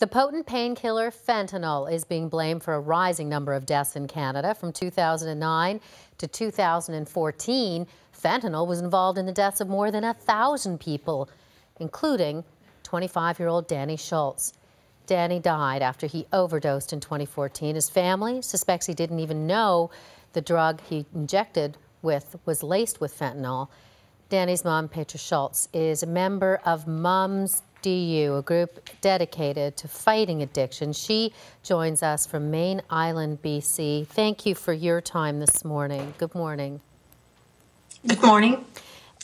The potent painkiller fentanyl is being blamed for a rising number of deaths in Canada. From 2009 to 2014, fentanyl was involved in the deaths of more than 1,000 people, including 25-year-old Petra Schulz. Danny died after he overdosed in 2014. His family suspects he didn't even know the drug he injected with was laced with fentanyl. Danny's mom, Petra Schulz, is a member of Mums DU, a group dedicated to fighting addiction. She joins us from Main Island, BC. Thank you for your time this morning. Good morning. Good morning.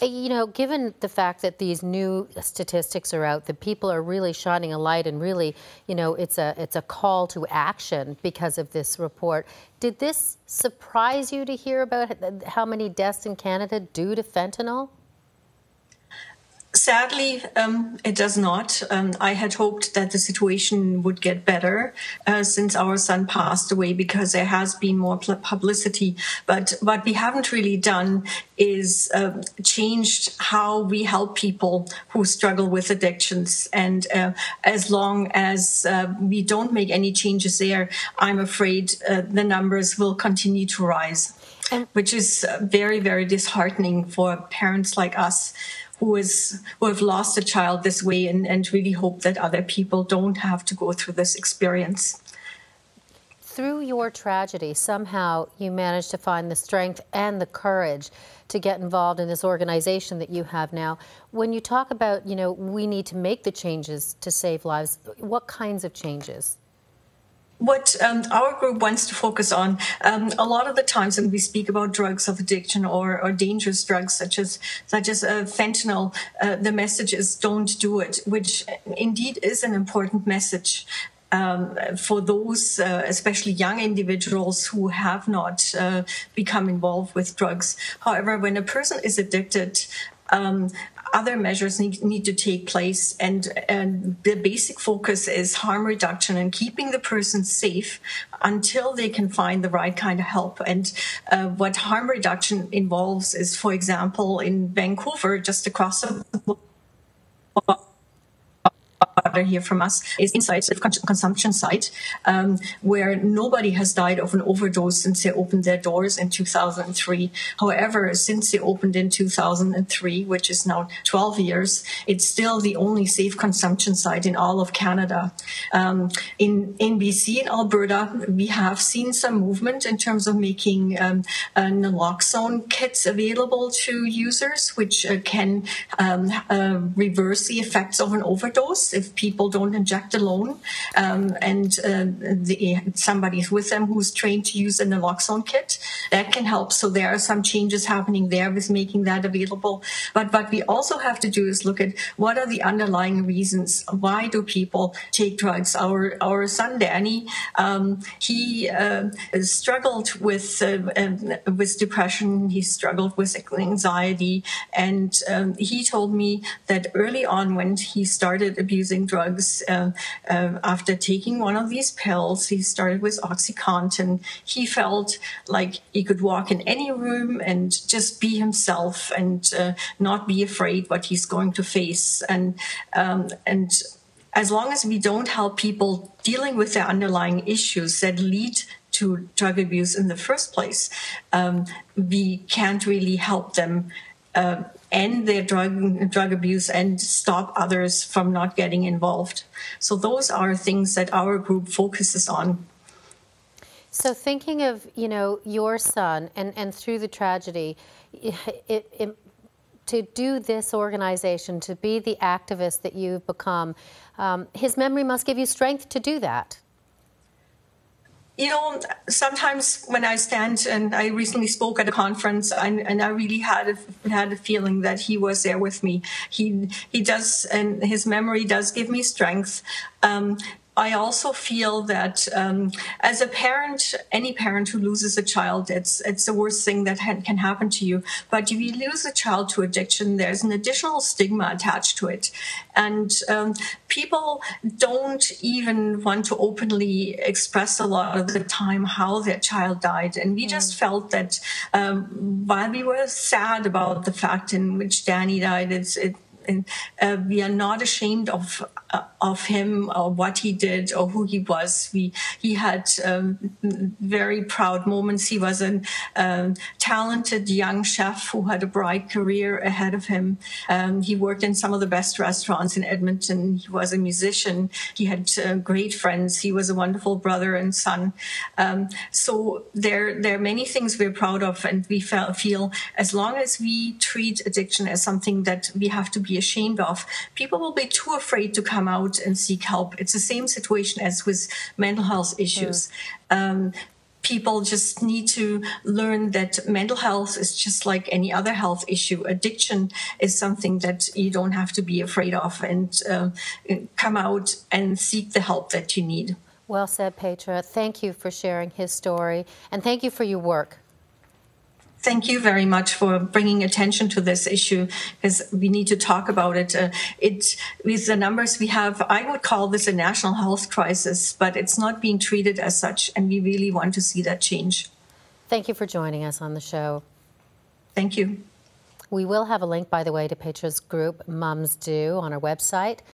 You know, given the fact that these new statistics are out, that people are really shining a light and really, you know, it's a call to action because of this report. Did this surprise you to hear about how many deaths in Canada due to fentanyl? Sadly, it does not. I had hoped that the situation would get better since our son passed away, because there has been more publicity. But what we haven't really done is changed how we help people who struggle with addictions. And as long as we don't make any changes there, I'm afraid the numbers will continue to rise, which is very, very disheartening for parents like us who have lost a child this way, and really hope that other people don't have to go through this experience. Through your tragedy, somehow you managed to find the strength and the courage to get involved in this organization that you have now. When you talk about, you know, we need to make the changes to save lives, what kinds of changes? What our group wants to focus on, a lot of the times when we speak about drugs of addiction or dangerous drugs such as fentanyl, the message is don't do it, which indeed is an important message for those, especially young individuals who have not become involved with drugs. However, when a person is addicted, other measures need to take place, and the basic focus is harm reduction and keeping the person safe until they can find the right kind of help. And what harm reduction involves is, for example, in Vancouver, just across the here from us, is inside a consumption site where nobody has died of an overdose since they opened their doors in 2003. However, since they opened in 2003, which is now 12 years, it's still the only safe consumption site in all of Canada. In BC and Alberta, we have seen some movement in terms of making naloxone kits available to users, which can reverse the effects of an overdose if people don't inject alone, and somebody's with them who's trained to use a naloxone kit. That can help. So there are some changes happening there with making that available. But what we also have to do is look at what are the underlying reasons. Why do people take drugs? Our son Danny, he struggled with depression. He struggled with anxiety, and he told me that early on, when he started abusing drugs, after taking one of these pills, he started with OxyContin. He felt like he could walk in any room and just be himself and not be afraid what he's going to face. And as long as we don't help people dealing with their underlying issues that lead to drug abuse in the first place, we can't really help them end their drug abuse and stop others from not getting involved. So those are things that our group focuses on. So thinking of, you know, your son and through the tragedy, to do this organization, to be the activist that you've become, his memory must give you strength to do that. You know, sometimes when I stand, and I recently spoke at a conference, and I really had a feeling that he was there with me. He does, and his memory does give me strength. I also feel that as a parent, any parent who loses a child, it's the worst thing that can happen to you. But if you lose a child to addiction, there's an additional stigma attached to it. And people don't even want to openly express a lot of the time how their child died. And we just felt that while we were sad about the fact in which Danny died, we are not ashamed of of him or what he did or who he was. He had very proud moments. He was a talented young chef who had a bright career ahead of him. He worked in some of the best restaurants in Edmonton. He was a musician. He had great friends. He was a wonderful brother and son. So there are many things we're proud of, and we feel as long as we treat addiction as something that we have to be ashamed of, people will be too afraid to come out and seek help. It's the same situation as with mental health issues. People just need to learn that mental health is just like any other health issue. Addiction is something that you don't have to be afraid of, and come out and seek the help that you need. Well said, Petra. Thank you for sharing his story, and thank you for your work. Thank you very much for bringing attention to this issue, because we need to talk about it. With the numbers we have, I would call this a national health crisis, but it's not being treated as such, and we really want to see that change. Thank you for joining us on the show. Thank you. We will have a link, by the way, to Petra's group, Mums Do, on our website.